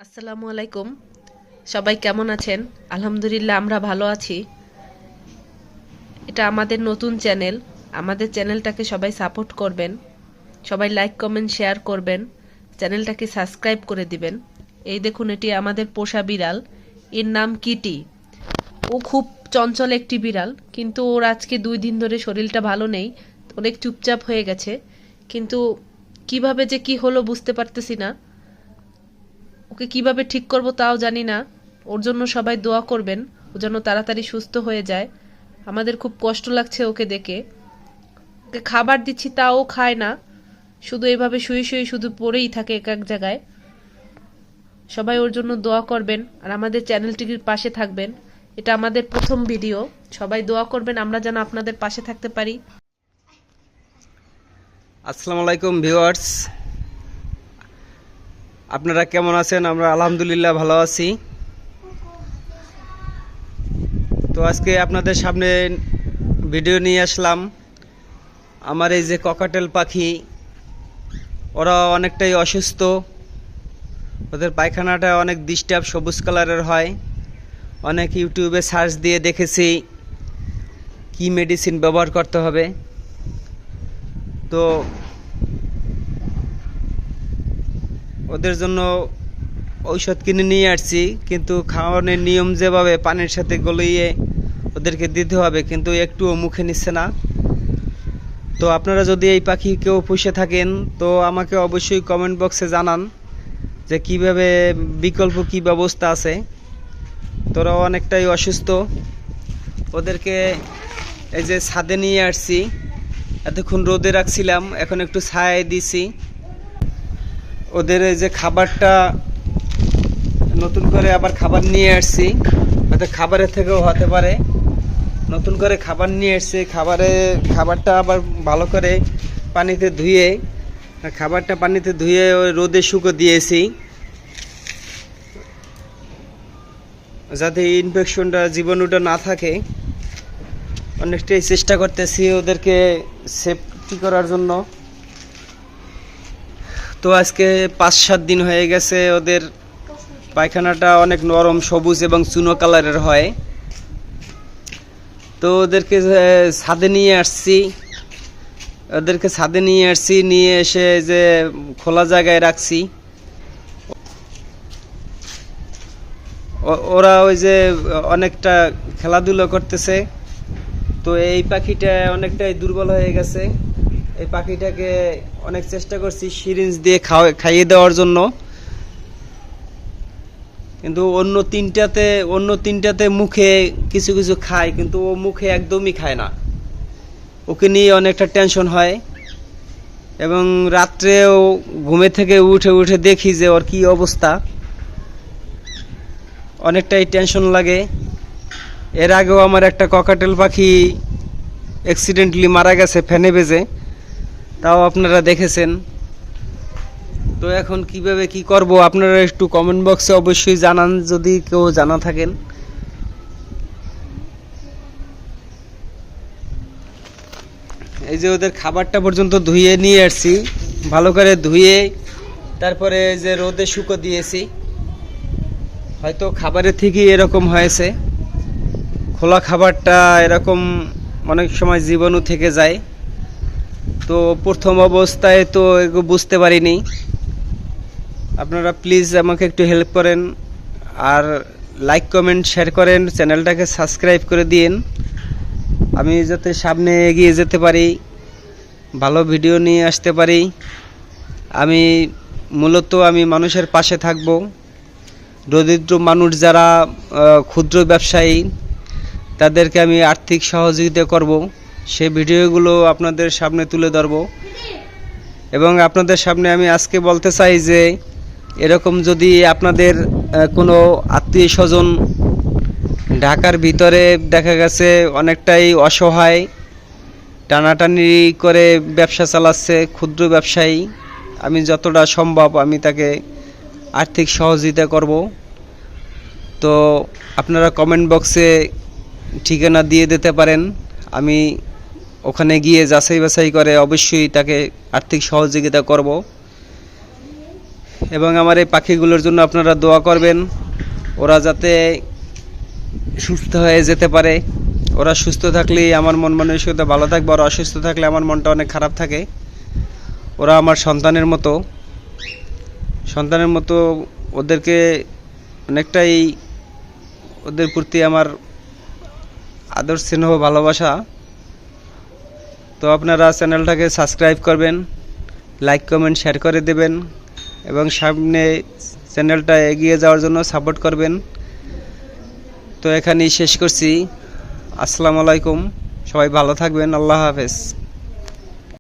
আসসালামু আলাইকুম। সবাই কেমন আছেন? আলহামদুলিল্লাহ আমরা ভালো আছি। এটা আমাদের নতুন চ্যানেল। আমাদের চ্যানেলটাকে সবাই সাপোর্ট করবেন। সবাই লাইক কমেন্ট শেয়ার করবেন। চ্যানেলটাকে সাবস্ক্রাইব করে দিবেন। এই দেখুন, এটি আমাদের পোষা বিড়াল। এর নাম কিটি। ও খুব চঞ্চল একটি বিড়াল, কিন্তু ওর আজকে 2 দিন ধরে শরীরটা ভালো নেই। অনেক চুপচাপ হয়ে গেছে, কিন্তু কিভাবে যে কি হলো বুঝতে পারতেছি না। ওকে কিভাবে ঠিক করব তাও জানি না। ওর জন্য সবাই দোয়া করবেন, ও যেন তাড়াতাড়ি সুস্থ হয়ে যায়। আমাদের খুব কষ্ট লাগছে ওকে দেখে। ওকে খাবার দিচ্ছি তাও খায় না, শুধু এভাবে শুয়ে শুয়ে শুধু পড়েই থাকে এক এক জায়গায়। সবাই ওর জন্য দোয়া করবেন আর আমাদের চ্যানেলটির পাশে থাকবেন। এটা আমাদের প্রথম ভিডিও। সবাই দোয়া করবেন আমরা যেন আপনাদের পাশে থাকতে পারি। আসসালামু আলাইকুম ভিউয়ার্স, আপনারা কেমন আছেন? আমরা আলহামদুলিল্লাহ ভালো আছি। তো আজকে আপনাদের সামনে ভিডিও নিয়ে আসলাম। আমার এই যে ককাটেল পাখি, ওরা অনেকটাই অসুস্থ। ওদের পায়খানাটা অনেক ডিস্টার্ব, সবুজ কালারের হয়। অনেক ইউটিউবে সার্চ দিয়ে দেখেছি কি মেডিসিন ব্যবহার করতে হবে। তো ওদের জন্য ঔষধ কিনে নিয়ে আসছি, কিন্তু খাওয়ানোর নিয়ম যেভাবে পানির সাথে গলিয়ে ওদেরকে দিতে হবে, কিন্তু একটুও মুখে নিচ্ছে না। তো আপনারা যদি এই পাখি কেউ পুষে থাকেন তো আমাকে অবশ্যই কমেন্ট বক্সে জানান যে কিভাবে বিকল্প কি ব্যবস্থা আছে। তোরা অনেকটাই অসুস্থ। ওদেরকে এই যে ছাদে নিয়ে আসছি, এতক্ষণ রোদে রাখছিলাম, এখন একটু ছায়ায় দিছি। ওদের এই যে খাবারটা নতুন করে আবার খাবার নিয়ে আসছি, হয়তো খাবারের থেকেও হতে পারে। নতুন করে খাবার নিয়ে এসছি, খাবারটা আবার ভালো করে পানিতে ধুয়ে ওই রোদে শুকো দিয়েছি, যাতে ইনফেকশনটা জীবাণুটা না থাকে। অনেকটাই চেষ্টা করতেছি ওদেরকে সেফটি করার জন্য। তো আজকে 5-7 দিন হয়ে গেছে। ওদের পায়খানাটা অনেক নরম, সবুজ এবং চুনো কালারের হয়। তো ওদেরকে ছাদে নিয়ে আসছি, নিয়ে এসে যে খোলা জায়গায় রাখছি। ওরা ওই যে অনেকটা খেলাধুলো করতেছে। তো এই পাখিটা অনেকটাই দুর্বল হয়ে গেছে। এই পাখিটাকে অনেক চেষ্টা করছি সিরিঞ্জ দিয়ে খাইয়ে দেওয়ার জন্য, কিন্তু অন্য তিনটাতে মুখে কিছু কিছু খায়, কিন্তু ও মুখে একদমই খায় না। ওকে নিয়ে অনেকটা টেনশন হয়, এবং রাত্রেও ঘুমে থেকে উঠে উঠে দেখি যে ওর কি অবস্থা। অনেকটাই টেনশন লাগে। এর আগেও আমার একটা ককাটেল পাখি অ্যাক্সিডেন্টলি মারা গেছে ফ্যানে বেজে, তাও আপনারা দেখেছেন। তো এখন কিভাবে কি করব আপনারা একটু কমেন্ট বক্সে অবশ্যই জানান, যদি কেউ জানা থাকেন। এই যে ওদের খাবারটা পর্যন্ত ধুয়ে নিয়ে আসছি, ভালো করে ধুয়ে তারপরে যে রোদে শুকো দিয়েছি। হয়তো খাবারের থেকেই এরকম হয়েছে, খোলা খাবারটা এরকম অনেক সময় জীবাণু থেকে যায়। তো প্রথম অবস্থায় তো এগুলো বুঝতে পারিনি। আপনারা প্লিজ আমাকে একটু হেল্প করেন, আর লাইক কমেন্ট শেয়ার করেন, চ্যানেলটাকে সাবস্ক্রাইব করে দিন, আমি যাতে সামনে এগিয়ে যেতে পারি, ভালো ভিডিও নিয়ে আসতে পারি। আমি মানুষের পাশে থাকব। দরিদ্র মানুষ যারা ক্ষুদ্র ব্যবসায়ী, তাদেরকে আমি আর্থিক সহযোগিতা করব, সেই ভিডিওগুলো আপনাদের সামনে তুলে ধরব। এবং আপনাদের সামনে আমি আজকে বলতে চাই যে এরকম যদি আপনাদের কোনো আত্মীয় স্বজন ঢাকার ভিতরে দেখা গেছে অনেকটাই অসহায়, টানাটানি করে ব্যবসা চালাচ্ছে, ক্ষুদ্র ব্যবসায়ী, আমি যতটা সম্ভব আমি তাকে আর্থিক সহযোগিতা করব। তো আপনারা কমেন্ট বক্সে ঠিকানা দিয়ে দিতে পারেন, আমি ওখানে গিয়ে যাচাই বাছাই করে অবশ্যই তাকে আর্থিক সহযোগিতা করব। এবং আমার এই পাখিগুলোর জন্য আপনারা দোয়া করবেন, ওরা যাতে সুস্থ হয়ে যেতে পারে। ওরা সুস্থ থাকলেই আমার মন মানসিকতা ভালো থাকবে, আর অসুস্থ থাকলে আমার মনটা অনেক খারাপ থাকে। ওরা আমার সন্তানের মতো ওদেরকে অনেকটাই, ওদের প্রতি আমার আদর স্নেহ ভালোবাসা। তো আপনারা চ্যানেলটাকে সাবস্ক্রাইব করবেন, লাইক কমেন্ট শেয়ার করে দেবেন এবং সামনে চ্যানেলটা এগিয়ে যাওয়ার জন্য সাপোর্ট করবেন। তো এখানেই শেষ করছি। আসসালামু আলাইকুম, সবাই ভালো থাকবেন, আল্লাহ হাফেজ।